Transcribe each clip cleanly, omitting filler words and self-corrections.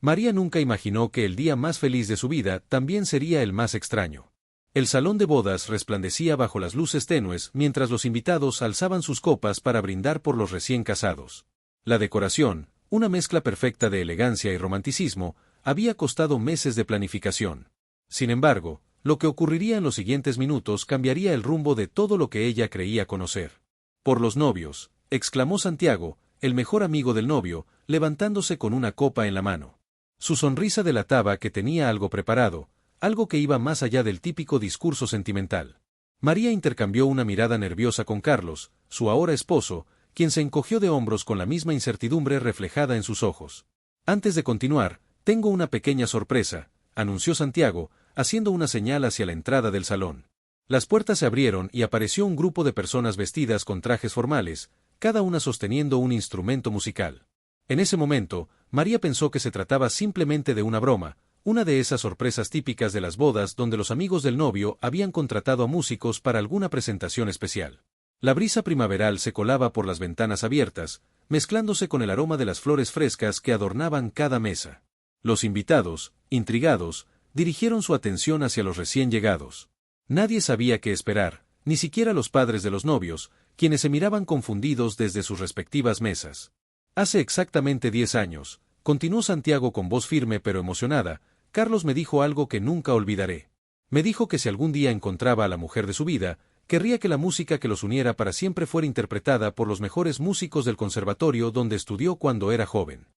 María nunca imaginó que el día más feliz de su vida también sería el más extraño. El salón de bodas resplandecía bajo las luces tenues mientras los invitados alzaban sus copas para brindar por los recién casados. La decoración, una mezcla perfecta de elegancia y romanticismo, había costado meses de planificación. Sin embargo, lo que ocurriría en los siguientes minutos cambiaría el rumbo de todo lo que ella creía conocer. «Por los novios», exclamó Santiago, el mejor amigo del novio, levantándose con una copa en la mano. Su sonrisa delataba que tenía algo preparado, algo que iba más allá del típico discurso sentimental. María intercambió una mirada nerviosa con Carlos, su ahora esposo, quien se encogió de hombros con la misma incertidumbre reflejada en sus ojos. «Antes de continuar, tengo una pequeña sorpresa», anunció Santiago, haciendo una señal hacia la entrada del salón. Las puertas se abrieron y apareció un grupo de personas vestidas con trajes formales, cada una sosteniendo un instrumento musical. En ese momento, María pensó que se trataba simplemente de una broma, una de esas sorpresas típicas de las bodas donde los amigos del novio habían contratado a músicos para alguna presentación especial. La brisa primaveral se colaba por las ventanas abiertas, mezclándose con el aroma de las flores frescas que adornaban cada mesa. Los invitados, intrigados, dirigieron su atención hacia los recién llegados. Nadie sabía qué esperar, ni siquiera los padres de los novios, quienes se miraban confundidos desde sus respectivas mesas. «Hace exactamente 10 años», continuó Santiago con voz firme pero emocionada, «Carlos me dijo algo que nunca olvidaré. Me dijo que si algún día encontraba a la mujer de su vida, querría que la música que los uniera para siempre fuera interpretada por los mejores músicos del conservatorio donde estudió cuando era joven».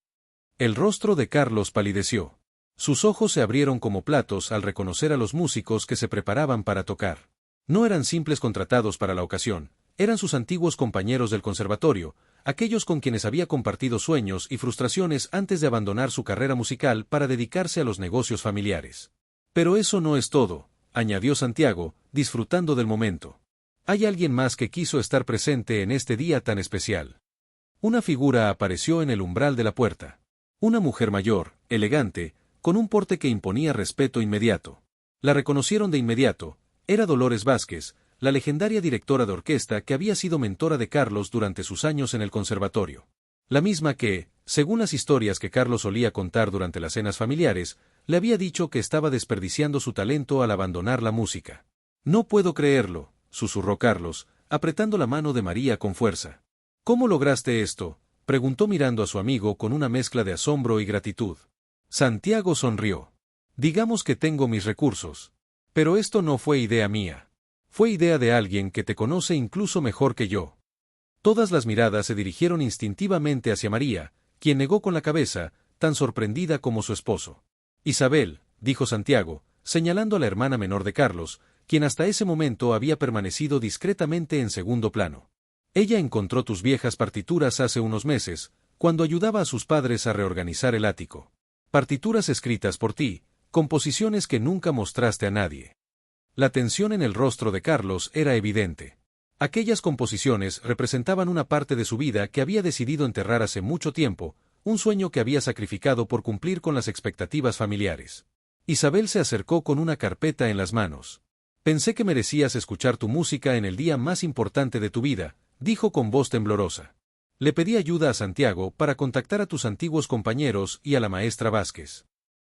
El rostro de Carlos palideció. Sus ojos se abrieron como platos al reconocer a los músicos que se preparaban para tocar. No eran simples contratados para la ocasión, eran sus antiguos compañeros del conservatorio, aquellos con quienes había compartido sueños y frustraciones antes de abandonar su carrera musical para dedicarse a los negocios familiares. «Pero eso no es todo», añadió Santiago, disfrutando del momento. «Hay alguien más que quiso estar presente en este día tan especial». Una figura apareció en el umbral de la puerta. Una mujer mayor, elegante, con un porte que imponía respeto inmediato. La reconocieron de inmediato, era Dolores Vázquez, la legendaria directora de orquesta que había sido mentora de Carlos durante sus años en el conservatorio. La misma que, según las historias que Carlos solía contar durante las cenas familiares, le había dicho que estaba desperdiciando su talento al abandonar la música. «No puedo creerlo», susurró Carlos, apretando la mano de María con fuerza. «¿Cómo lograste esto?», preguntó mirando a su amigo con una mezcla de asombro y gratitud. Santiago sonrió. «Digamos que tengo mis recursos. Pero esto no fue idea mía. Fue idea de alguien que te conoce incluso mejor que yo». Todas las miradas se dirigieron instintivamente hacia María, quien negó con la cabeza, tan sorprendida como su esposo. «Isabel», dijo Santiago, señalando a la hermana menor de Carlos, quien hasta ese momento había permanecido discretamente en segundo plano. «Ella encontró tus viejas partituras hace unos meses, cuando ayudaba a sus padres a reorganizar el ático. Partituras escritas por ti, composiciones que nunca mostraste a nadie». La tensión en el rostro de Carlos era evidente. Aquellas composiciones representaban una parte de su vida que había decidido enterrar hace mucho tiempo, un sueño que había sacrificado por cumplir con las expectativas familiares. Isabel se acercó con una carpeta en las manos. «Pensé que merecías escuchar tu música en el día más importante de tu vida», dijo con voz temblorosa. «Le pedí ayuda a Santiago para contactar a tus antiguos compañeros y a la maestra Vázquez».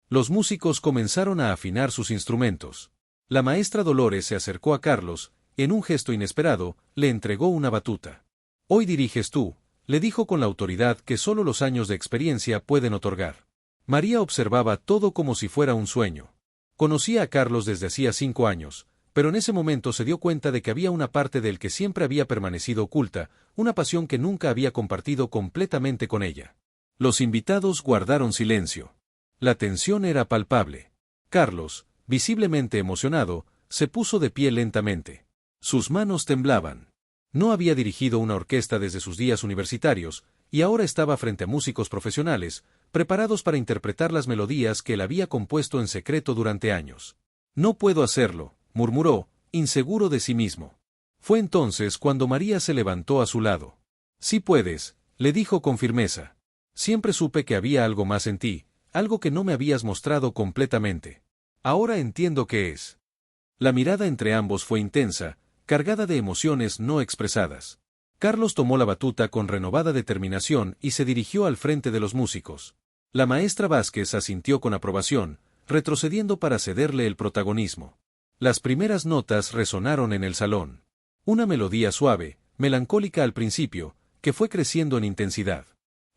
Los músicos comenzaron a afinar sus instrumentos. La maestra Dolores se acercó a Carlos, en un gesto inesperado, le entregó una batuta. «Hoy diriges tú», le dijo con la autoridad que solo los años de experiencia pueden otorgar. María observaba todo como si fuera un sueño. Conocía a Carlos desde hacía 5 años, pero en ese momento se dio cuenta de que había una parte de él que siempre había permanecido oculta, una pasión que nunca había compartido completamente con ella. Los invitados guardaron silencio. La tensión era palpable. Carlos, visiblemente emocionado, se puso de pie lentamente. Sus manos temblaban. No había dirigido una orquesta desde sus días universitarios, y ahora estaba frente a músicos profesionales, preparados para interpretar las melodías que él había compuesto en secreto durante años. «No puedo hacerlo», murmuró, inseguro de sí mismo. Fue entonces cuando María se levantó a su lado. «Sí puedes», le dijo con firmeza. «Siempre supe que había algo más en ti, algo que no me habías mostrado completamente. Ahora entiendo qué es». La mirada entre ambos fue intensa, cargada de emociones no expresadas. Carlos tomó la batuta con renovada determinación y se dirigió al frente de los músicos. La maestra Vázquez asintió con aprobación, retrocediendo para cederle el protagonismo. Las primeras notas resonaron en el salón. Una melodía suave, melancólica al principio, que fue creciendo en intensidad.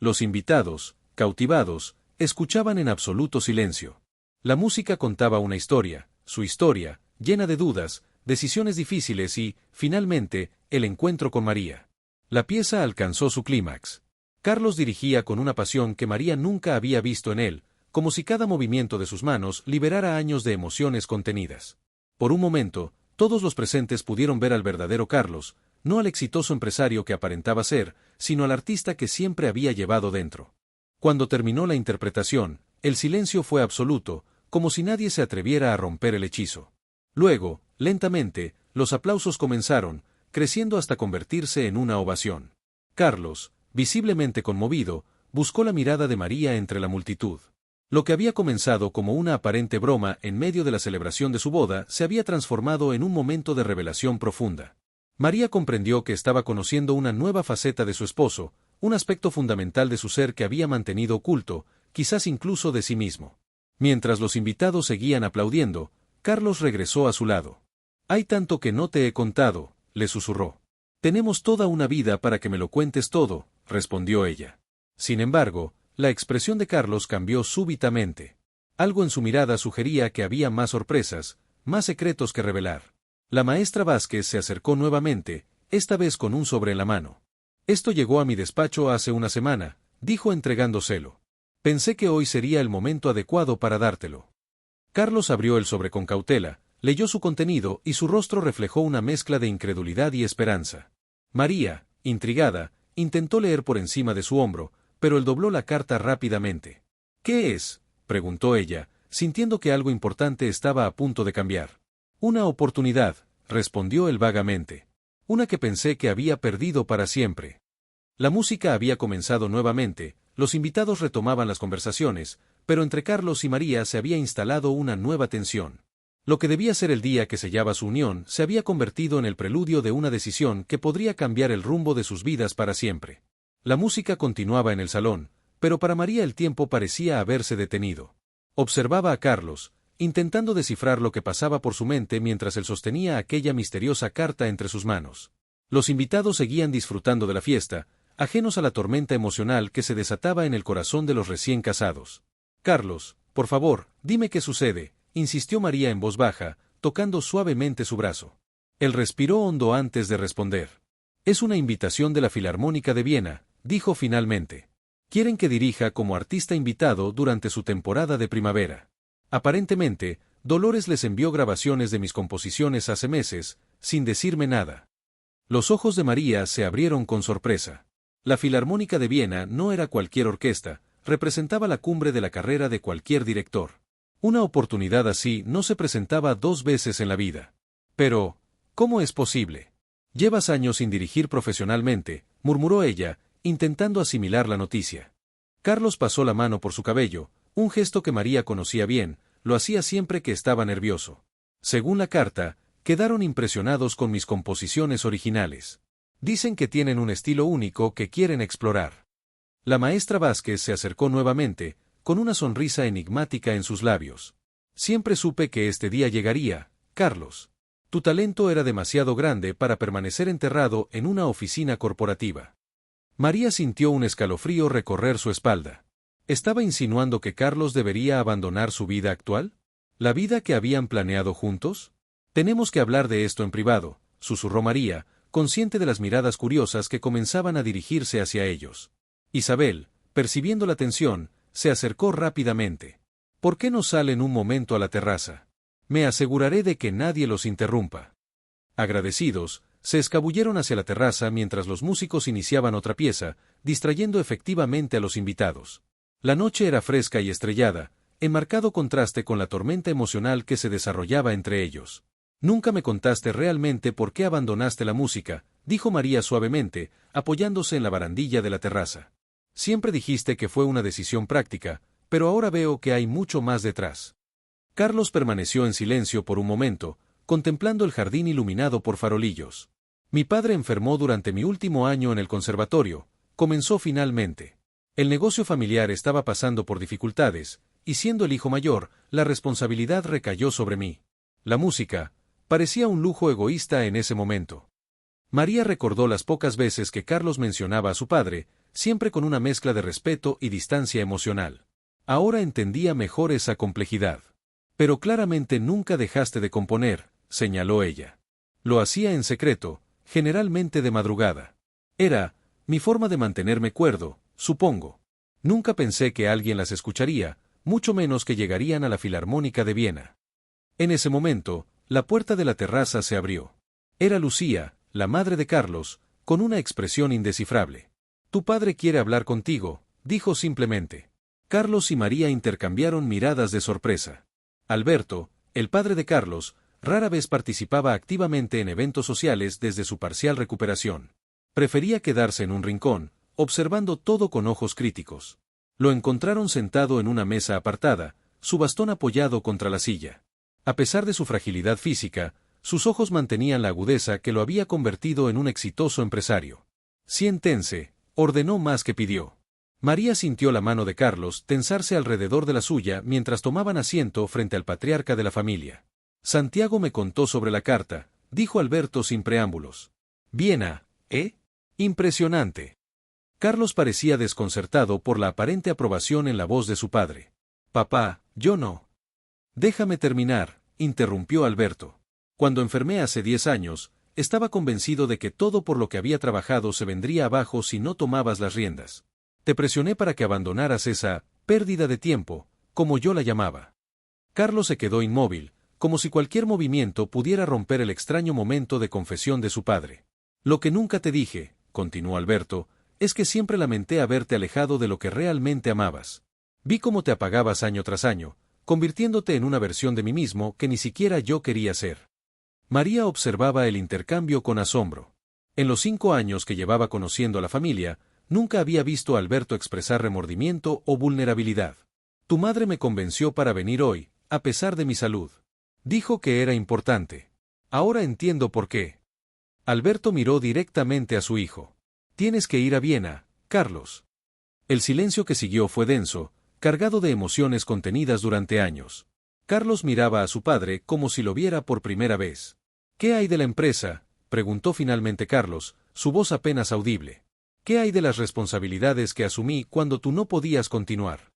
Los invitados, cautivados, escuchaban en absoluto silencio. La música contaba una historia, su historia, llena de dudas, decisiones difíciles y, finalmente, el encuentro con María. La pieza alcanzó su clímax. Carlos dirigía con una pasión que María nunca había visto en él, como si cada movimiento de sus manos liberara años de emociones contenidas. Por un momento, todos los presentes pudieron ver al verdadero Carlos, no al exitoso empresario que aparentaba ser, sino al artista que siempre había llevado dentro. Cuando terminó la interpretación, el silencio fue absoluto, como si nadie se atreviera a romper el hechizo. Luego, lentamente, los aplausos comenzaron, creciendo hasta convertirse en una ovación. Carlos, visiblemente conmovido, buscó la mirada de María entre la multitud. Lo que había comenzado como una aparente broma en medio de la celebración de su boda se había transformado en un momento de revelación profunda. María comprendió que estaba conociendo una nueva faceta de su esposo, un aspecto fundamental de su ser que había mantenido oculto, quizás incluso de sí mismo. Mientras los invitados seguían aplaudiendo, Carlos regresó a su lado. «Hay tanto que no te he contado», le susurró. «Tenemos toda una vida para que me lo cuentes todo», respondió ella. Sin embargo, la expresión de Carlos cambió súbitamente. Algo en su mirada sugería que había más sorpresas, más secretos que revelar. La maestra Vázquez se acercó nuevamente, esta vez con un sobre en la mano. «Esto llegó a mi despacho hace una semana», dijo entregándoselo. «Pensé que hoy sería el momento adecuado para dártelo». Carlos abrió el sobre con cautela, leyó su contenido y su rostro reflejó una mezcla de incredulidad y esperanza. María, intrigada, intentó leer por encima de su hombro, pero él dobló la carta rápidamente. «¿Qué es?», preguntó ella, sintiendo que algo importante estaba a punto de cambiar. «Una oportunidad», respondió él vagamente. «Una que pensé que había perdido para siempre». La música había comenzado nuevamente, los invitados retomaban las conversaciones, pero entre Carlos y María se había instalado una nueva tensión. Lo que debía ser el día que sellaba su unión se había convertido en el preludio de una decisión que podría cambiar el rumbo de sus vidas para siempre. La música continuaba en el salón, pero para María el tiempo parecía haberse detenido. Observaba a Carlos, intentando descifrar lo que pasaba por su mente mientras él sostenía aquella misteriosa carta entre sus manos. Los invitados seguían disfrutando de la fiesta, ajenos a la tormenta emocional que se desataba en el corazón de los recién casados. «Carlos, por favor, dime qué sucede», insistió María en voz baja, tocando suavemente su brazo. Él respiró hondo antes de responder. «Es una invitación de la Filarmónica de Viena», dijo finalmente. «Quieren que dirija como artista invitado durante su temporada de primavera. Aparentemente, Dolores les envió grabaciones de mis composiciones hace meses, sin decirme nada». Los ojos de María se abrieron con sorpresa. La Filarmónica de Viena no era cualquier orquesta, representaba la cumbre de la carrera de cualquier director. Una oportunidad así no se presentaba 2 veces en la vida. «Pero, ¿cómo es posible? Llevas años sin dirigir profesionalmente», murmuró ella, intentando asimilar la noticia. Carlos pasó la mano por su cabello, un gesto que María conocía bien, lo hacía siempre que estaba nervioso. «Según la carta, quedaron impresionados con mis composiciones originales. Dicen que tienen un estilo único que quieren explorar». La maestra Vázquez se acercó nuevamente, con una sonrisa enigmática en sus labios. «Siempre supe que este día llegaría, Carlos. Tu talento era demasiado grande para permanecer enterrado en una oficina corporativa». María sintió un escalofrío recorrer su espalda. ¿Estaba insinuando que Carlos debería abandonar su vida actual? ¿La vida que habían planeado juntos? «Tenemos que hablar de esto en privado», susurró María, consciente de las miradas curiosas que comenzaban a dirigirse hacia ellos. Isabel, percibiendo la tensión, se acercó rápidamente. «¿Por qué no salen un momento a la terraza? Me aseguraré de que nadie los interrumpa». Agradecidos, se escabulleron hacia la terraza mientras los músicos iniciaban otra pieza, distrayendo efectivamente a los invitados. La noche era fresca y estrellada, en marcado contraste con la tormenta emocional que se desarrollaba entre ellos. «Nunca me contaste realmente por qué abandonaste la música», dijo María suavemente, apoyándose en la barandilla de la terraza. «Siempre dijiste que fue una decisión práctica, pero ahora veo que hay mucho más detrás». Carlos permaneció en silencio por un momento, contemplando el jardín iluminado por farolillos. «Mi padre enfermó durante mi último año en el conservatorio», comenzó finalmente. El negocio familiar estaba pasando por dificultades, y siendo el hijo mayor, la responsabilidad recayó sobre mí. La música parecía un lujo egoísta en ese momento. María recordó las pocas veces que Carlos mencionaba a su padre, siempre con una mezcla de respeto y distancia emocional. Ahora entendía mejor esa complejidad. Pero claramente nunca dejaste de componer, señaló ella. Lo hacía en secreto, generalmente de madrugada. Era mi forma de mantenerme cuerdo, supongo. Nunca pensé que alguien las escucharía, mucho menos que llegarían a la Filarmónica de Viena. En ese momento, la puerta de la terraza se abrió. Era Lucía, la madre de Carlos, con una expresión indescifrable. Tu padre quiere hablar contigo, dijo simplemente. Carlos y María intercambiaron miradas de sorpresa. Alberto, el padre de Carlos, rara vez participaba activamente en eventos sociales desde su parcial recuperación. Prefería quedarse en un rincón, observando todo con ojos críticos. Lo encontraron sentado en una mesa apartada, su bastón apoyado contra la silla. A pesar de su fragilidad física, sus ojos mantenían la agudeza que lo había convertido en un exitoso empresario. Siéntense, ordenó más que pidió. María sintió la mano de Carlos tensarse alrededor de la suya mientras tomaban asiento frente al patriarca de la familia. Santiago me contó sobre la carta, dijo Alberto sin preámbulos. Viena, ¿eh? Impresionante. Carlos parecía desconcertado por la aparente aprobación en la voz de su padre. Papá, yo no. Déjame terminar, interrumpió Alberto. Cuando enfermé hace 10 años, estaba convencido de que todo por lo que había trabajado se vendría abajo si no tomabas las riendas. Te presioné para que abandonaras esa pérdida de tiempo, como yo la llamaba. Carlos se quedó inmóvil, como si cualquier movimiento pudiera romper el extraño momento de confesión de su padre. Lo que nunca te dije, continuó Alberto, es que siempre lamenté haberte alejado de lo que realmente amabas. Vi cómo te apagabas año tras año, convirtiéndote en una versión de mí mismo que ni siquiera yo quería ser. María observaba el intercambio con asombro. En los 5 años que llevaba conociendo a la familia, nunca había visto a Alberto expresar remordimiento o vulnerabilidad. Tu madre me convenció para venir hoy, a pesar de mi salud. Dijo que era importante. Ahora entiendo por qué. Alberto miró directamente a su hijo. Tienes que ir a Viena, Carlos. El silencio que siguió fue denso, cargado de emociones contenidas durante años. Carlos miraba a su padre como si lo viera por primera vez. ¿Qué hay de la empresa?, preguntó finalmente Carlos, su voz apenas audible. ¿Qué hay de las responsabilidades que asumí cuando tú no podías continuar?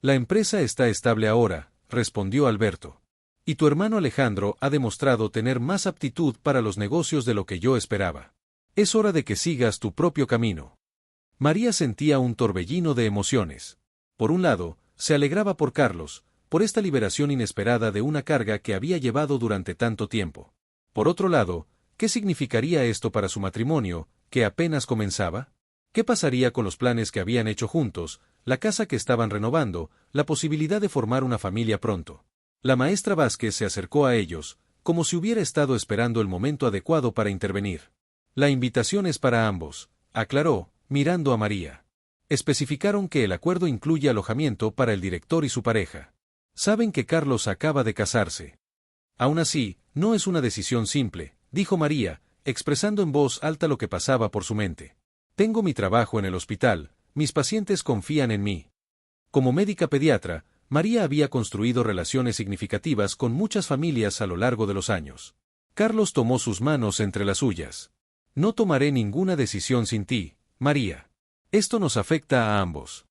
La empresa está estable ahora, respondió Alberto. Y tu hermano Alejandro ha demostrado tener más aptitud para los negocios de lo que yo esperaba. Es hora de que sigas tu propio camino. María sentía un torbellino de emociones. Por un lado, se alegraba por Carlos, por esta liberación inesperada de una carga que había llevado durante tanto tiempo. Por otro lado, ¿qué significaría esto para su matrimonio, que apenas comenzaba? ¿Qué pasaría con los planes que habían hecho juntos, la casa que estaban renovando, la posibilidad de formar una familia pronto? La maestra Vázquez se acercó a ellos, como si hubiera estado esperando el momento adecuado para intervenir. La invitación es para ambos, aclaró, mirando a María. Especificaron que el acuerdo incluye alojamiento para el director y su pareja. Saben que Carlos acaba de casarse. Aún así, no es una decisión simple, dijo María, expresando en voz alta lo que pasaba por su mente. Tengo mi trabajo en el hospital, mis pacientes confían en mí. Como médica pediatra, María había construido relaciones significativas con muchas familias a lo largo de los años. Carlos tomó sus manos entre las suyas. No tomaré ninguna decisión sin ti, María. Esto nos afecta a ambos.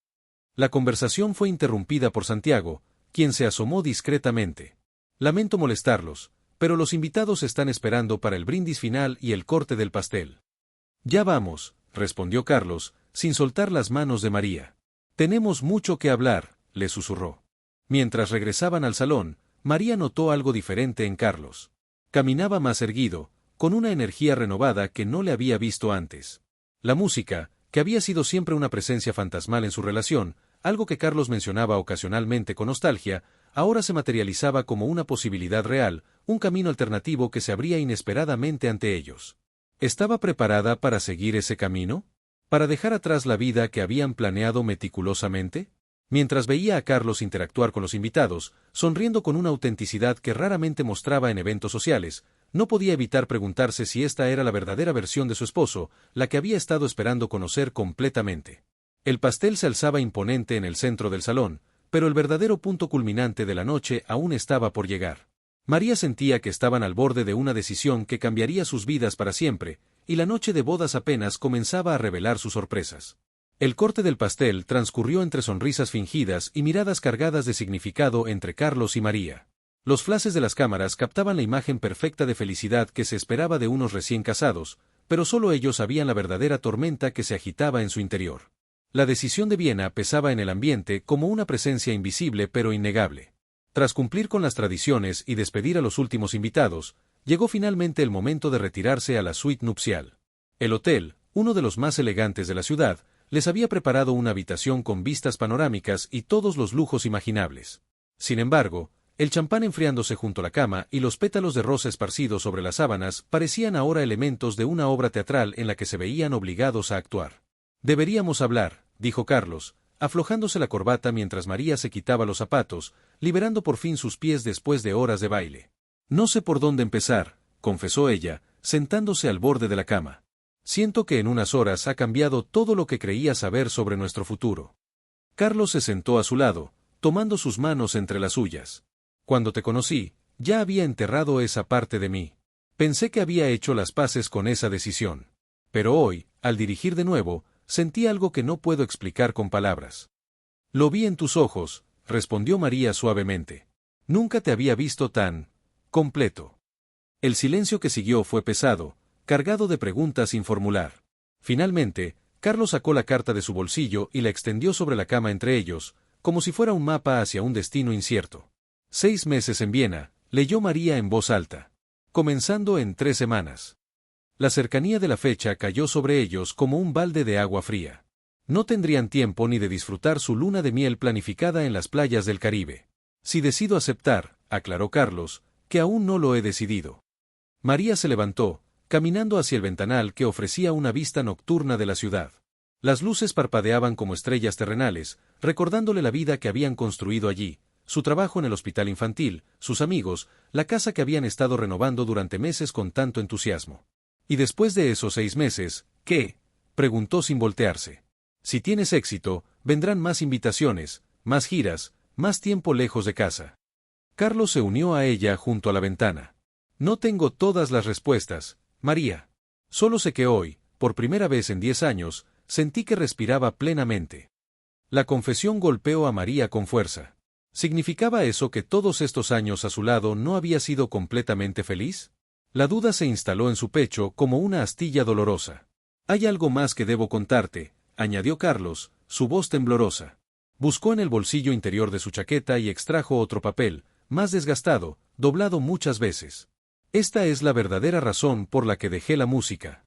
La conversación fue interrumpida por Santiago, quien se asomó discretamente. Lamento molestarlos, pero los invitados están esperando para el brindis final y el corte del pastel. Ya vamos, respondió Carlos, sin soltar las manos de María. Tenemos mucho que hablar, le susurró. Mientras regresaban al salón, María notó algo diferente en Carlos. Caminaba más erguido, con una energía renovada que no le había visto antes. La música, que había sido siempre una presencia fantasmal en su relación, algo que Carlos mencionaba ocasionalmente con nostalgia, ahora se materializaba como una posibilidad real, un camino alternativo que se abría inesperadamente ante ellos. ¿Estaba preparada para seguir ese camino? ¿Para dejar atrás la vida que habían planeado meticulosamente? Mientras veía a Carlos interactuar con los invitados, sonriendo con una autenticidad que raramente mostraba en eventos sociales, no podía evitar preguntarse si esta era la verdadera versión de su esposo, la que había estado esperando conocer completamente. El pastel se alzaba imponente en el centro del salón, pero el verdadero punto culminante de la noche aún estaba por llegar. María sentía que estaban al borde de una decisión que cambiaría sus vidas para siempre, y la noche de bodas apenas comenzaba a revelar sus sorpresas. El corte del pastel transcurrió entre sonrisas fingidas y miradas cargadas de significado entre Carlos y María. Los flashes de las cámaras captaban la imagen perfecta de felicidad que se esperaba de unos recién casados, pero solo ellos sabían la verdadera tormenta que se agitaba en su interior. La decisión de Viena pesaba en el ambiente como una presencia invisible pero innegable. Tras cumplir con las tradiciones y despedir a los últimos invitados, llegó finalmente el momento de retirarse a la suite nupcial. El hotel, uno de los más elegantes de la ciudad, les había preparado una habitación con vistas panorámicas y todos los lujos imaginables. Sin embargo, el champán enfriándose junto a la cama y los pétalos de rosa esparcidos sobre las sábanas parecían ahora elementos de una obra teatral en la que se veían obligados a actuar. «Deberíamos hablar», dijo Carlos, aflojándose la corbata mientras María se quitaba los zapatos, liberando por fin sus pies después de horas de baile. «No sé por dónde empezar», confesó ella, sentándose al borde de la cama. «Siento que en unas horas ha cambiado todo lo que creía saber sobre nuestro futuro». Carlos se sentó a su lado, tomando sus manos entre las suyas. «Cuando te conocí, ya había enterrado esa parte de mí. Pensé que había hecho las paces con esa decisión. Pero hoy, al dirigir de nuevo, sentí algo que no puedo explicar con palabras». «Lo vi en tus ojos», respondió María suavemente. «Nunca te había visto tan completo». El silencio que siguió fue pesado, cargado de preguntas sin formular. Finalmente, Carlos sacó la carta de su bolsillo y la extendió sobre la cama entre ellos, como si fuera un mapa hacia un destino incierto. 6 meses en Viena, leyó María en voz alta. Comenzando en 3 semanas. La cercanía de la fecha cayó sobre ellos como un balde de agua fría. No tendrían tiempo ni de disfrutar su luna de miel planificada en las playas del Caribe. «Si decido aceptar», aclaró Carlos, «que aún no lo he decidido». María se levantó, caminando hacia el ventanal que ofrecía una vista nocturna de la ciudad. Las luces parpadeaban como estrellas terrenales, recordándole la vida que habían construido allí, su trabajo en el hospital infantil, sus amigos, la casa que habían estado renovando durante meses con tanto entusiasmo. «Y después de esos 6 meses, ¿qué?», preguntó sin voltearse. «Si tienes éxito, vendrán más invitaciones, más giras, más tiempo lejos de casa». Carlos se unió a ella junto a la ventana. «No tengo todas las respuestas, María. Solo sé que hoy, por primera vez en 10 años, sentí que respiraba plenamente». La confesión golpeó a María con fuerza. ¿Significaba eso que todos estos años a su lado no había sido completamente feliz? La duda se instaló en su pecho como una astilla dolorosa. «Hay algo más que debo contarte», añadió Carlos, su voz temblorosa. Buscó en el bolsillo interior de su chaqueta y extrajo otro papel, más desgastado, doblado muchas veces. «Esta es la verdadera razón por la que dejé la música».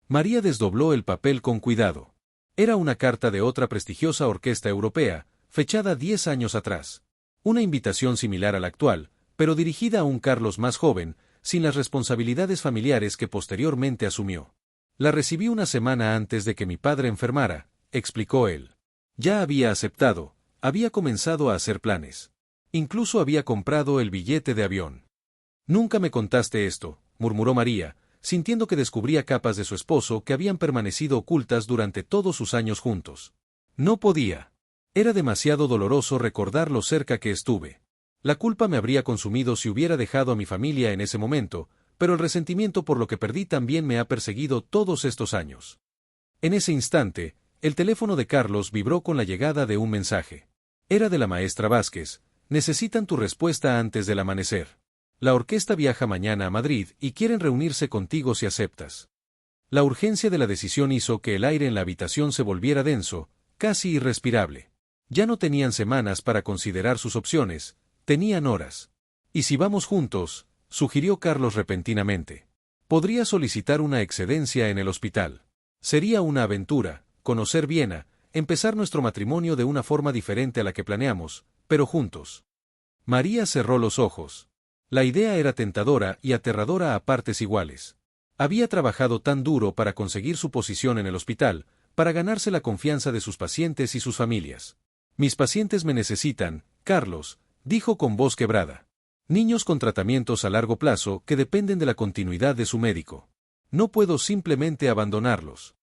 María desdobló el papel con cuidado. Era una carta de otra prestigiosa orquesta europea, fechada 10 años atrás. Una invitación similar a la actual, pero dirigida a un Carlos más joven, sin las responsabilidades familiares que posteriormente asumió. «La recibí una semana antes de que mi padre enfermara», explicó él. «Ya había aceptado, había comenzado a hacer planes. Incluso había comprado el billete de avión». «Nunca me contaste esto», murmuró María, sintiendo que descubría capas de su esposo que habían permanecido ocultas durante todos sus años juntos. No podía. Era demasiado doloroso recordar lo cerca que estuve. La culpa me habría consumido si hubiera dejado a mi familia en ese momento, pero el resentimiento por lo que perdí también me ha perseguido todos estos años». En ese instante, el teléfono de Carlos vibró con la llegada de un mensaje. Era de la maestra Vázquez. «Necesitan tu respuesta antes del amanecer. La orquesta viaja mañana a Madrid y quieren reunirse contigo si aceptas». La urgencia de la decisión hizo que el aire en la habitación se volviera denso, casi irrespirable. Ya no tenían semanas para considerar sus opciones, tenían horas. «¿Y si vamos juntos?», sugirió Carlos repentinamente. «Podría solicitar una excedencia en el hospital. Sería una aventura, conocer Viena, empezar nuestro matrimonio de una forma diferente a la que planeamos, pero juntos». María cerró los ojos. La idea era tentadora y aterradora a partes iguales. Había trabajado tan duro para conseguir su posición en el hospital, para ganarse la confianza de sus pacientes y sus familias. «Mis pacientes me necesitan, Carlos», dijo con voz quebrada. «Niños con tratamientos a largo plazo que dependen de la continuidad de su médico. No puedo simplemente abandonarlos».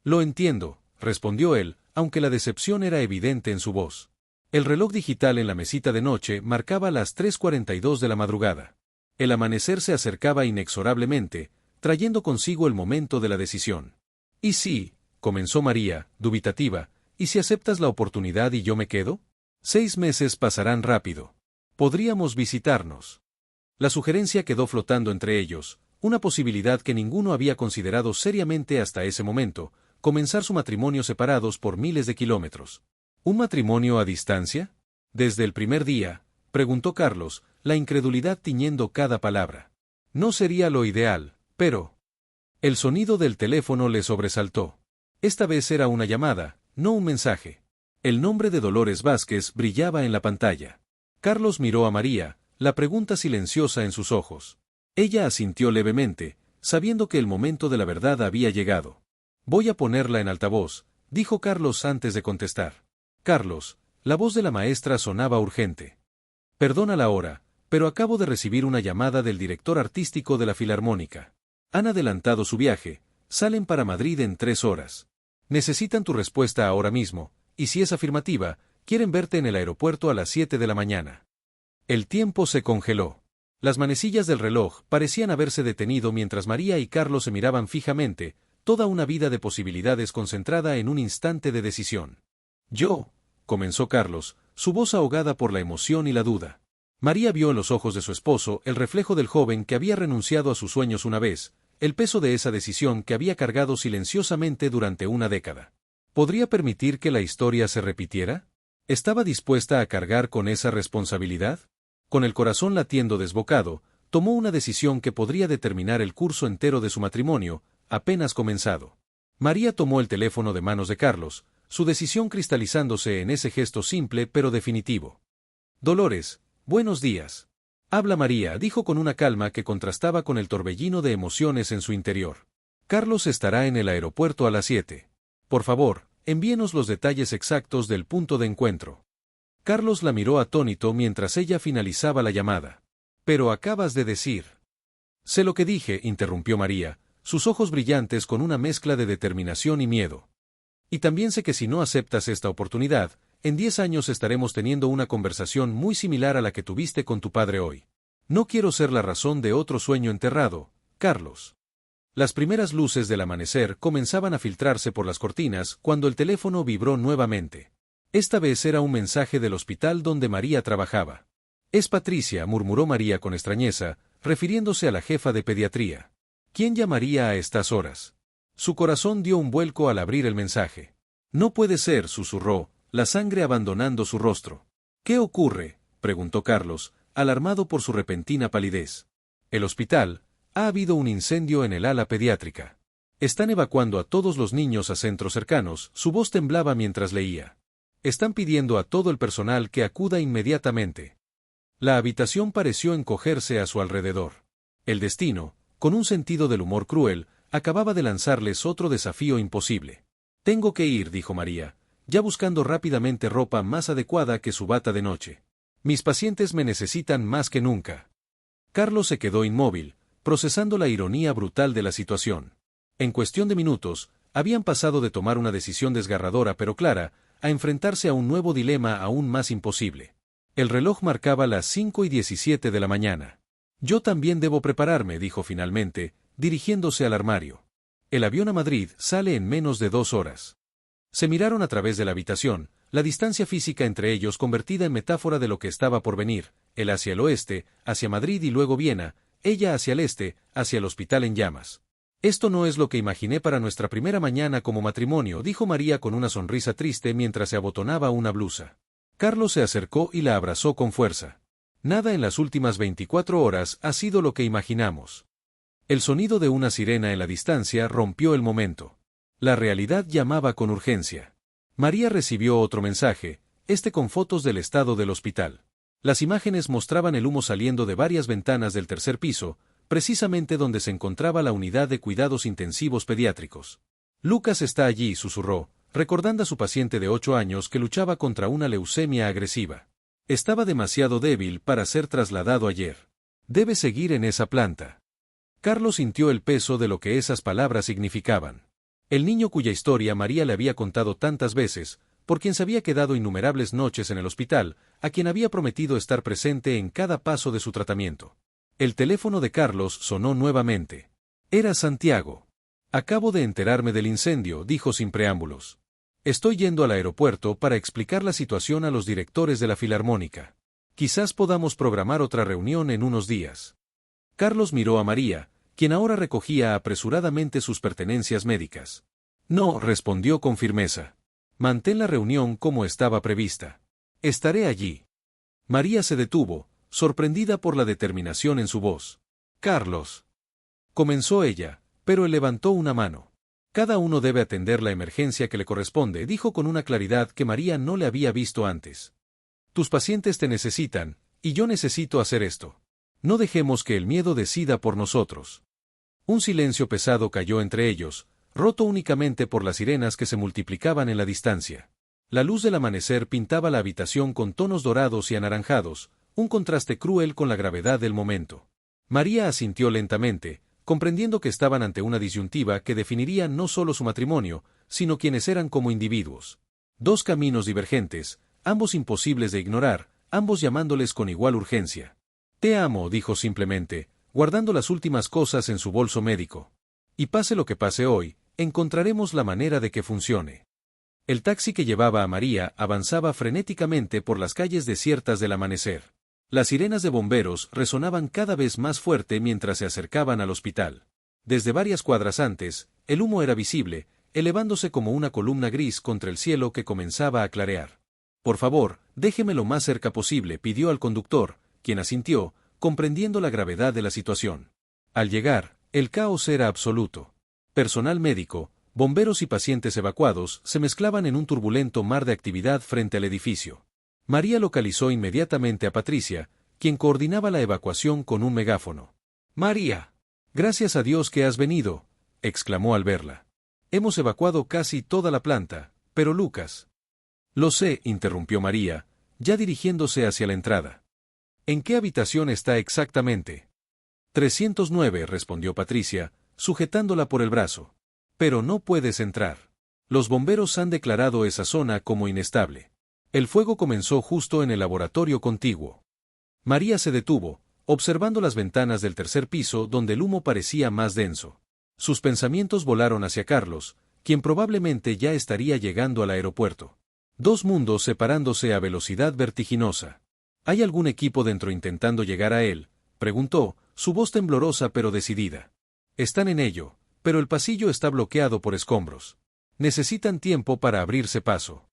«Lo entiendo», respondió él, aunque la decepción era evidente en su voz. El reloj digital en la mesita de noche marcaba las 3:42 de la madrugada. El amanecer se acercaba inexorablemente, trayendo consigo el momento de la decisión. «¿Y si?» comenzó María, dubitativa, «¿y si aceptas la oportunidad y yo me quedo? 6 meses pasarán rápido. Podríamos visitarnos». La sugerencia quedó flotando entre ellos, una posibilidad que ninguno había considerado seriamente hasta ese momento, comenzar su matrimonio separados por miles de kilómetros. ¿Un matrimonio a distancia? Desde el primer día, preguntó Carlos, la incredulidad tiñendo cada palabra. No sería lo ideal, pero... El sonido del teléfono le sobresaltó. Esta vez era una llamada, no un mensaje. El nombre de Dolores Vázquez brillaba en la pantalla. Carlos miró a María, la pregunta silenciosa en sus ojos. Ella asintió levemente, sabiendo que el momento de la verdad había llegado. «Voy a ponerla en altavoz», dijo Carlos antes de contestar. «Carlos», la voz de la maestra sonaba urgente. «Perdona la hora, pero acabo de recibir una llamada del director artístico de la Filarmónica. Han adelantado su viaje, salen para Madrid en 3 horas. Necesitan tu respuesta ahora mismo, y si es afirmativa, quieren verte en el aeropuerto a las 7 de la mañana». El tiempo se congeló. Las manecillas del reloj parecían haberse detenido mientras María y Carlos se miraban fijamente, toda una vida de posibilidades concentrada en un instante de decisión. «Yo», comenzó Carlos, su voz ahogada por la emoción y la duda. María vio en los ojos de su esposo el reflejo del joven que había renunciado a sus sueños una vez, el peso de esa decisión que había cargado silenciosamente durante una década. ¿Podría permitir que la historia se repitiera? ¿Estaba dispuesta a cargar con esa responsabilidad? Con el corazón latiendo desbocado, tomó una decisión que podría determinar el curso entero de su matrimonio, apenas comenzado. María tomó el teléfono de manos de Carlos, su decisión cristalizándose en ese gesto simple pero definitivo. «Dolores, buenos días». «Habla María», dijo con una calma que contrastaba con el torbellino de emociones en su interior. «Carlos estará en el aeropuerto a las 7. Por favor, envíenos los detalles exactos del punto de encuentro». Carlos la miró atónito mientras ella finalizaba la llamada. «Pero acabas de decir». «Sé lo que dije», interrumpió María, sus ojos brillantes con una mezcla de determinación y miedo. «Y también sé que si no aceptas esta oportunidad, en 10 años estaremos teniendo una conversación muy similar a la que tuviste con tu padre hoy. No quiero ser la razón de otro sueño enterrado, Carlos». Las primeras luces del amanecer comenzaban a filtrarse por las cortinas cuando el teléfono vibró nuevamente. Esta vez era un mensaje del hospital donde María trabajaba. «Es Patricia», murmuró María con extrañeza, refiriéndose a la jefa de pediatría. ¿Quién llamaría a estas horas? Su corazón dio un vuelco al abrir el mensaje. «No puede ser», susurró, la sangre abandonando su rostro. «¿Qué ocurre?», preguntó Carlos, alarmado por su repentina palidez. «El hospital. Ha habido un incendio en el ala pediátrica. Están evacuando a todos los niños a centros cercanos», su voz temblaba mientras leía. «Están pidiendo a todo el personal que acuda inmediatamente». La habitación pareció encogerse a su alrededor. El destino, con un sentido del humor cruel, acababa de lanzarles otro desafío imposible. «Tengo que ir», dijo María, ya buscando rápidamente ropa más adecuada que su bata de noche. «Mis pacientes me necesitan más que nunca». Carlos se quedó inmóvil, procesando la ironía brutal de la situación. En cuestión de minutos, habían pasado de tomar una decisión desgarradora pero clara, a enfrentarse a un nuevo dilema aún más imposible. El reloj marcaba las 5:17 de la mañana. «Yo también debo prepararme», dijo finalmente, dirigiéndose al armario. «El avión a Madrid sale en menos de 2 horas». Se miraron a través de la habitación, la distancia física entre ellos convertida en metáfora de lo que estaba por venir, él hacia el oeste, hacia Madrid y luego Viena, ella hacia el este, hacia el hospital en llamas. «Esto no es lo que imaginé para nuestra primera mañana como matrimonio», dijo María con una sonrisa triste mientras se abotonaba una blusa. Carlos se acercó y la abrazó con fuerza. «Nada en las últimas 24 horas ha sido lo que imaginamos». El sonido de una sirena en la distancia rompió el momento. La realidad llamaba con urgencia. María recibió otro mensaje, este con fotos del estado del hospital. Las imágenes mostraban el humo saliendo de varias ventanas del tercer piso, precisamente donde se encontraba la unidad de cuidados intensivos pediátricos. «Lucas está allí», susurró, recordando a su paciente de 8 años que luchaba contra una leucemia agresiva. Estaba demasiado débil para ser trasladado ayer. Debe seguir en esa planta. Carlos sintió el peso de lo que esas palabras significaban. El niño cuya historia María le había contado tantas veces, por quien se había quedado innumerables noches en el hospital, a quien había prometido estar presente en cada paso de su tratamiento. El teléfono de Carlos sonó nuevamente. Era Santiago. Acabo de enterarme del incendio, dijo sin preámbulos. Estoy yendo al aeropuerto para explicar la situación a los directores de la Filarmónica. Quizás podamos programar otra reunión en unos días. Carlos miró a María, quien ahora recogía apresuradamente sus pertenencias médicas. No, respondió con firmeza. Mantén la reunión como estaba prevista. Estaré allí. María se detuvo, sorprendida por la determinación en su voz. Carlos. Comenzó ella, pero él levantó una mano. Cada uno debe atender la emergencia que le corresponde, dijo con una claridad que María no le había visto antes. Tus pacientes te necesitan, y yo necesito hacer esto. No dejemos que el miedo decida por nosotros. Un silencio pesado cayó entre ellos, roto únicamente por las sirenas que se multiplicaban en la distancia. La luz del amanecer pintaba la habitación con tonos dorados y anaranjados, un contraste cruel con la gravedad del momento. María asintió lentamente, comprendiendo que estaban ante una disyuntiva que definiría no solo su matrimonio, sino quienes eran como individuos. Dos caminos divergentes, ambos imposibles de ignorar, ambos llamándoles con igual urgencia. Te amo, dijo simplemente, guardando las últimas cosas en su bolso médico. Y pase lo que pase hoy, encontraremos la manera de que funcione. El taxi que llevaba a María avanzaba frenéticamente por las calles desiertas del amanecer. Las sirenas de bomberos resonaban cada vez más fuerte mientras se acercaban al hospital. Desde varias cuadras antes, el humo era visible, elevándose como una columna gris contra el cielo que comenzaba a clarear. Por favor, déjeme lo más cerca posible, pidió al conductor, quien asintió, comprendiendo la gravedad de la situación. Al llegar, el caos era absoluto. Personal médico, bomberos y pacientes evacuados se mezclaban en un turbulento mar de actividad frente al edificio. María localizó inmediatamente a Patricia, quien coordinaba la evacuación con un megáfono. «María, gracias a Dios que has venido», exclamó al verla. «Hemos evacuado casi toda la planta, pero Lucas». «Lo sé», interrumpió María, ya dirigiéndose hacia la entrada. «¿En qué habitación está exactamente?» 309, respondió Patricia, sujetándola por el brazo. «Pero no puedes entrar. Los bomberos han declarado esa zona como inestable. El fuego comenzó justo en el laboratorio contiguo». María se detuvo, observando las ventanas del tercer piso donde el humo parecía más denso. Sus pensamientos volaron hacia Carlos, quien probablemente ya estaría llegando al aeropuerto. Dos mundos separándose a velocidad vertiginosa. ¿Hay algún equipo dentro intentando llegar a él?, preguntó, su voz temblorosa pero decidida. Están en ello, pero el pasillo está bloqueado por escombros. Necesitan tiempo para abrirse paso.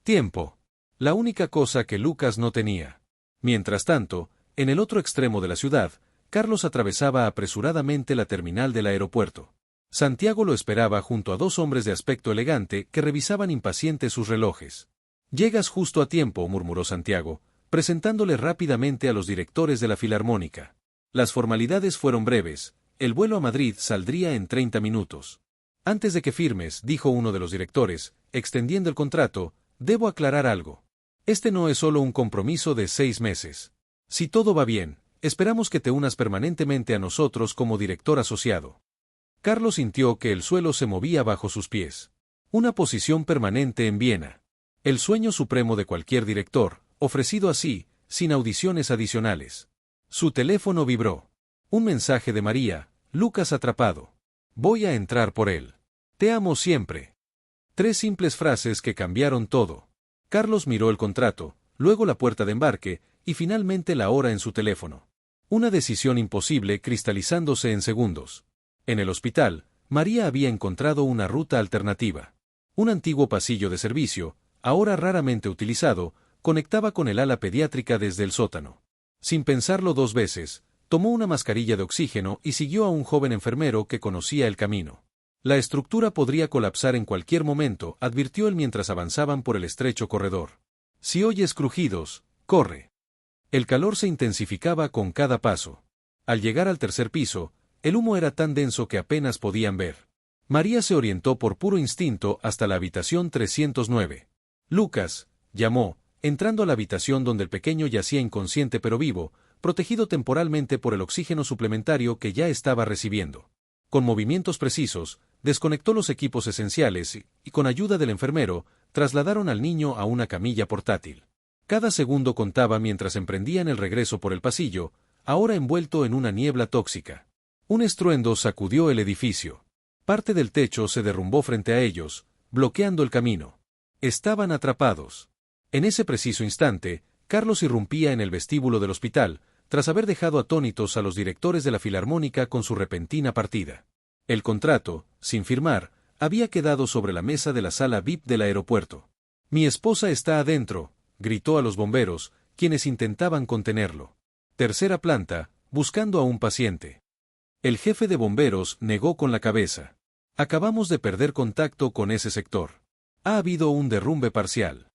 Tiempo. La única cosa que Lucas no tenía. Mientras tanto, en el otro extremo de la ciudad, Carlos atravesaba apresuradamente la terminal del aeropuerto. Santiago lo esperaba junto a dos hombres de aspecto elegante que revisaban impacientes sus relojes. «Llegas justo a tiempo», murmuró Santiago, presentándole rápidamente a los directores de la Filarmónica. Las formalidades fueron breves, el vuelo a Madrid saldría en 30 minutos. «Antes de que firmes», dijo uno de los directores, extendiendo el contrato, «debo aclarar algo. Este no es solo un compromiso de 6 meses. Si todo va bien, esperamos que te unas permanentemente a nosotros como director asociado». Carlos sintió que el suelo se movía bajo sus pies. Una posición permanente en Viena. El sueño supremo de cualquier director, ofrecido así, sin audiciones adicionales. Su teléfono vibró. Un mensaje de María: «Lucas atrapado. Voy a entrar por él. Te amo siempre». 3 simples frases que cambiaron todo. Carlos miró el contrato, luego la puerta de embarque, y finalmente la hora en su teléfono. Una decisión imposible cristalizándose en segundos. En el hospital, María había encontrado una ruta alternativa. Un antiguo pasillo de servicio, ahora raramente utilizado, conectaba con el ala pediátrica desde el sótano. Sin pensarlo 2 veces, tomó una mascarilla de oxígeno y siguió a un joven enfermero que conocía el camino. La estructura podría colapsar en cualquier momento, advirtió él mientras avanzaban por el estrecho corredor. «Si oyes crujidos, corre». El calor se intensificaba con cada paso. Al llegar al tercer piso, el humo era tan denso que apenas podían ver. María se orientó por puro instinto hasta la habitación 309. «Lucas», llamó, entrando a la habitación donde el pequeño yacía inconsciente pero vivo, protegido temporalmente por el oxígeno suplementario que ya estaba recibiendo. Con movimientos precisos, desconectó los equipos esenciales y, con ayuda del enfermero, trasladaron al niño a una camilla portátil. Cada segundo contaba mientras emprendían el regreso por el pasillo, ahora envuelto en una niebla tóxica. Un estruendo sacudió el edificio. Parte del techo se derrumbó frente a ellos, bloqueando el camino. Estaban atrapados. En ese preciso instante, Carlos irrumpía en el vestíbulo del hospital, tras haber dejado atónitos a los directores de la Filarmónica con su repentina partida. El contrato, sin firmar, había quedado sobre la mesa de la sala VIP del aeropuerto. «Mi esposa está adentro», gritó a los bomberos, quienes intentaban contenerlo. Tercera planta, buscando a un paciente. El jefe de bomberos negó con la cabeza. «Acabamos de perder contacto con ese sector. Ha habido un derrumbe parcial».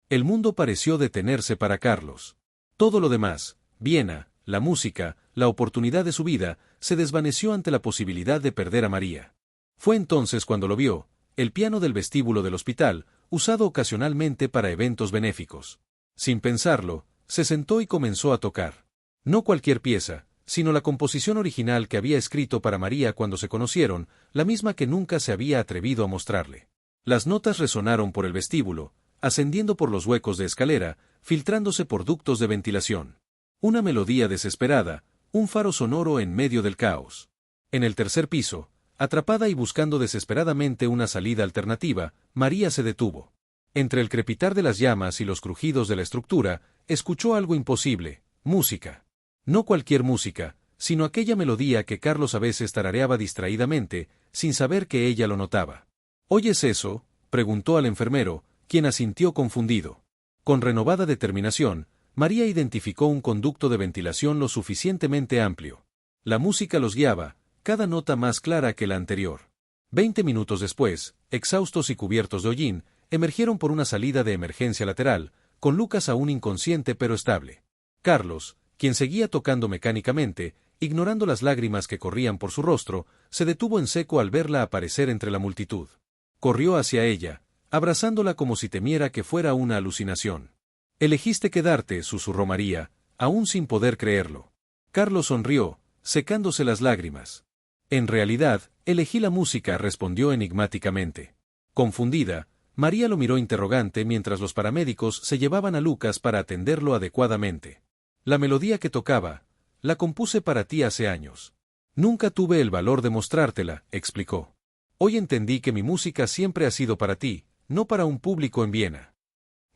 El mundo pareció detenerse para Carlos. Todo lo demás, Viena, la música, la oportunidad de su vida, se desvaneció ante la posibilidad de perder a María. Fue entonces cuando lo vio, el piano del vestíbulo del hospital, usado ocasionalmente para eventos benéficos. Sin pensarlo, se sentó y comenzó a tocar. No cualquier pieza, sino la composición original que había escrito para María cuando se conocieron, la misma que nunca se había atrevido a mostrarle. Las notas resonaron por el vestíbulo, ascendiendo por los huecos de escalera, filtrándose por ductos de ventilación. Una melodía desesperada, un faro sonoro en medio del caos. En el tercer piso, atrapada y buscando desesperadamente una salida alternativa, María se detuvo. Entre el crepitar de las llamas y los crujidos de la estructura, escuchó algo imposible: música. No cualquier música, sino aquella melodía que Carlos a veces tarareaba distraídamente, sin saber que ella lo notaba. ¿Oyes eso?, preguntó al enfermero, quien asintió confundido. Con renovada determinación, María identificó un conducto de ventilación lo suficientemente amplio. La música los guiaba, cada nota más clara que la anterior. 20 minutos después, exhaustos y cubiertos de hollín, emergieron por una salida de emergencia lateral, con Lucas aún inconsciente pero estable. Carlos, quien seguía tocando mecánicamente, ignorando las lágrimas que corrían por su rostro, se detuvo en seco al verla aparecer entre la multitud. Corrió hacia ella, abrazándola como si temiera que fuera una alucinación. «Elegiste quedarte», susurró María, aún sin poder creerlo. Carlos sonrió, secándose las lágrimas. «En realidad, elegí la música», respondió enigmáticamente. Confundida, María lo miró interrogante mientras los paramédicos se llevaban a Lucas para atenderlo adecuadamente. «La melodía que tocaba, la compuse para ti hace años. Nunca tuve el valor de mostrártela», explicó. «Hoy entendí que mi música siempre ha sido para ti, no para un público en Viena».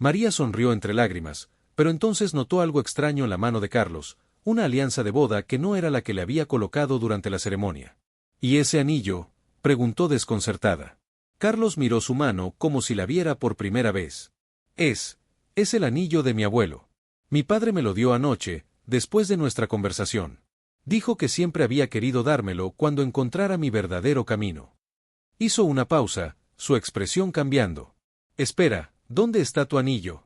María sonrió entre lágrimas, pero entonces notó algo extraño en la mano de Carlos, una alianza de boda que no era la que le había colocado durante la ceremonia. «¿Y ese anillo?», preguntó desconcertada. Carlos miró su mano como si la viera por primera vez. Es el anillo de mi abuelo. Mi padre me lo dio anoche, después de nuestra conversación. Dijo que siempre había querido dármelo cuando encontrara mi verdadero camino». Hizo una pausa, su expresión cambiando. «Espera, ¿dónde está tu anillo?».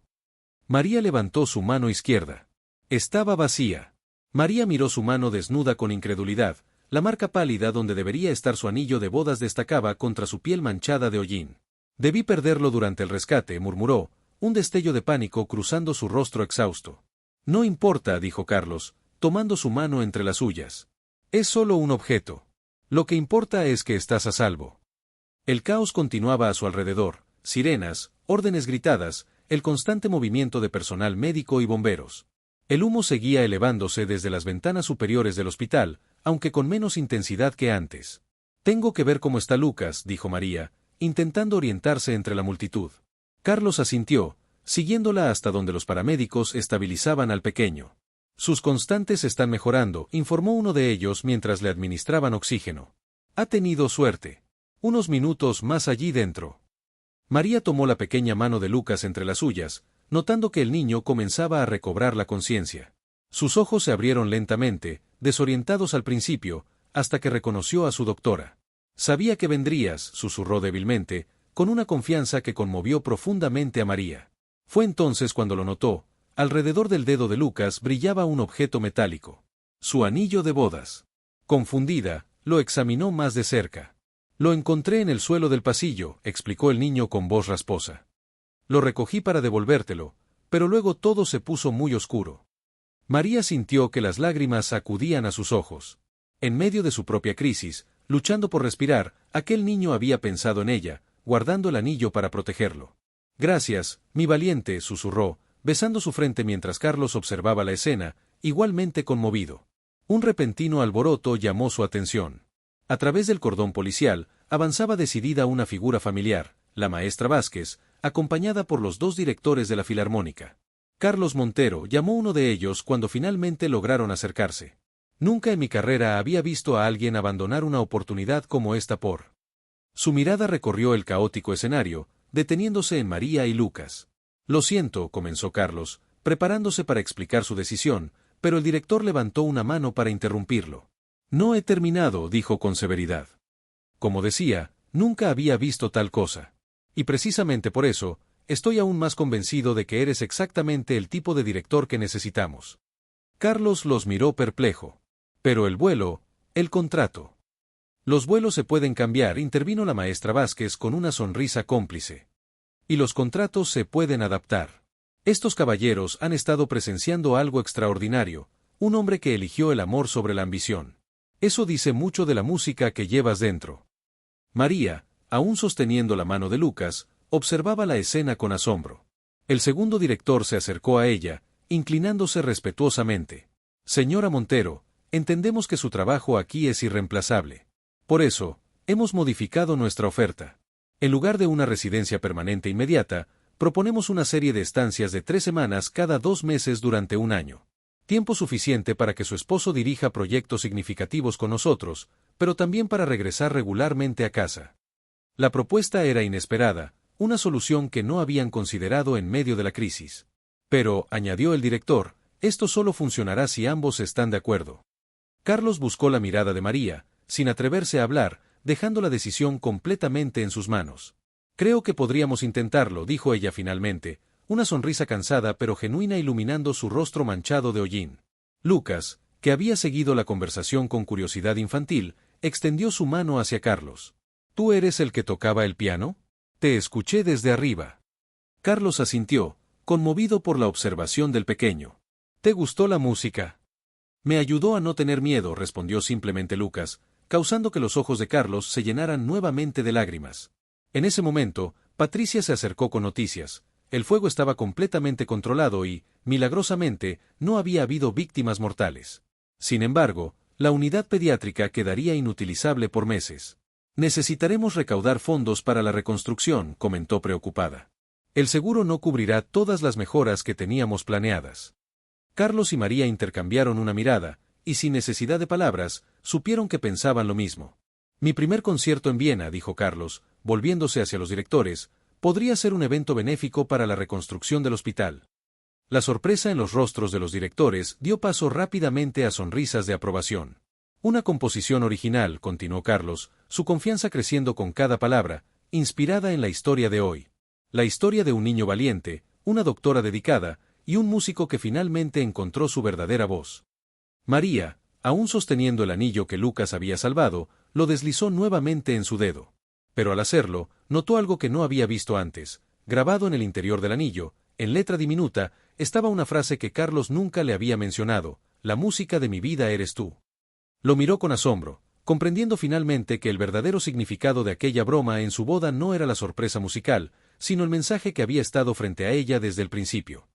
María levantó su mano izquierda. Estaba vacía. María miró su mano desnuda con incredulidad. La marca pálida donde debería estar su anillo de bodas destacaba contra su piel manchada de hollín. «Debí perderlo durante el rescate», murmuró, un destello de pánico cruzando su rostro exhausto. «No importa», dijo Carlos, tomando su mano entre las suyas. «Es solo un objeto. Lo que importa es que estás a salvo». El caos continuaba a su alrededor, sirenas, órdenes gritadas, el constante movimiento de personal médico y bomberos. El humo seguía elevándose desde las ventanas superiores del hospital, aunque con menos intensidad que antes. «Tengo que ver cómo está Lucas», dijo María, intentando orientarse entre la multitud. Carlos asintió, siguiéndola hasta donde los paramédicos estabilizaban al pequeño. «Sus constantes están mejorando», informó uno de ellos mientras le administraban oxígeno. «Ha tenido suerte. Unos minutos más allí dentro». María tomó la pequeña mano de Lucas entre las suyas, notando que el niño comenzaba a recobrar la conciencia. Sus ojos se abrieron lentamente, desorientados al principio, hasta que reconoció a su doctora. «Sabía que vendrías», susurró débilmente, con una confianza que conmovió profundamente a María. Fue entonces cuando lo notó. Alrededor del dedo de Lucas brillaba un objeto metálico. Su anillo de bodas. Confundida, lo examinó más de cerca. «Lo encontré en el suelo del pasillo», explicó el niño con voz rasposa. «Lo recogí para devolvértelo, pero luego todo se puso muy oscuro». María sintió que las lágrimas acudían a sus ojos. En medio de su propia crisis, Luchando por respirar, aquel niño había pensado en ella, guardando el anillo para protegerlo. Gracias, mi valiente, susurró, besando su frente mientras Carlos observaba la escena, igualmente conmovido. Un repentino alboroto llamó su atención. A través del cordón policial, avanzaba decidida una figura familiar, la maestra Vázquez, acompañada por los dos directores de la Filarmónica. Carlos Montero llamó uno de ellos cuando finalmente lograron acercarse. Nunca en mi carrera había visto a alguien abandonar una oportunidad como esta por. Su mirada recorrió el caótico escenario, deteniéndose en María y Lucas. Lo siento, comenzó Carlos, preparándose para explicar su decisión, pero el director levantó una mano para interrumpirlo. No he terminado, dijo con severidad. Como decía, nunca había visto tal cosa. Y precisamente por eso, estoy aún más convencido de que eres exactamente el tipo de director que necesitamos. Carlos los miró perplejo. Pero el vuelo, el contrato. Los vuelos se pueden cambiar, intervino la maestra Vázquez con una sonrisa cómplice. Y los contratos se pueden adaptar. Estos caballeros han estado presenciando algo extraordinario, un hombre que eligió el amor sobre la ambición. Eso dice mucho de la música que llevas dentro. María, aún sosteniendo la mano de Lucas, observaba la escena con asombro. El segundo director se acercó a ella, inclinándose respetuosamente. Señora Montero, entendemos que su trabajo aquí es irreemplazable. Por eso, hemos modificado nuestra oferta. En lugar de una residencia permanente inmediata, proponemos una serie de estancias de 3 semanas cada 2 meses durante un año. Tiempo suficiente para que su esposo dirija proyectos significativos con nosotros, pero también para regresar regularmente a casa. La propuesta era inesperada, una solución que no habían considerado en medio de la crisis. Pero, añadió el director, esto solo funcionará si ambos están de acuerdo. Carlos buscó la mirada de María, sin atreverse a hablar, dejando la decisión completamente en sus manos. Creo que podríamos intentarlo, dijo ella finalmente, una sonrisa cansada pero genuina iluminando su rostro manchado de hollín. Lucas, que había seguido la conversación con curiosidad infantil, extendió su mano hacia Carlos. ¿Tú eres el que tocaba el piano? Te escuché desde arriba. Carlos asintió, conmovido por la observación del pequeño. ¿Te gustó la música? Me ayudó a no tener miedo, respondió simplemente Lucas, causando que los ojos de Carlos se llenaran nuevamente de lágrimas. En ese momento, Patricia se acercó con noticias. El fuego estaba completamente controlado y, milagrosamente, no había habido víctimas mortales. Sin embargo, la unidad pediátrica quedaría inutilizable por meses. Necesitaremos recaudar fondos para la reconstrucción, comentó preocupada. El seguro no cubrirá todas las mejoras que teníamos planeadas. Carlos y María intercambiaron una mirada, y sin necesidad de palabras, supieron que pensaban lo mismo. Mi primer concierto en Viena, dijo Carlos, volviéndose hacia los directores, podría ser un evento benéfico para la reconstrucción del hospital. La sorpresa en los rostros de los directores dio paso rápidamente a sonrisas de aprobación. Una composición original, continuó Carlos, su confianza creciendo con cada palabra, inspirada en la historia de hoy. La historia de un niño valiente, una doctora dedicada, y un músico que finalmente encontró su verdadera voz. María, aún sosteniendo el anillo que Lucas había salvado, lo deslizó nuevamente en su dedo. Pero al hacerlo, notó algo que no había visto antes. Grabado en el interior del anillo, en letra diminuta, estaba una frase que Carlos nunca le había mencionado: la música de mi vida eres tú. Lo miró con asombro, comprendiendo finalmente que el verdadero significado de aquella broma en su boda no era la sorpresa musical, sino el mensaje que había estado frente a ella desde el principio.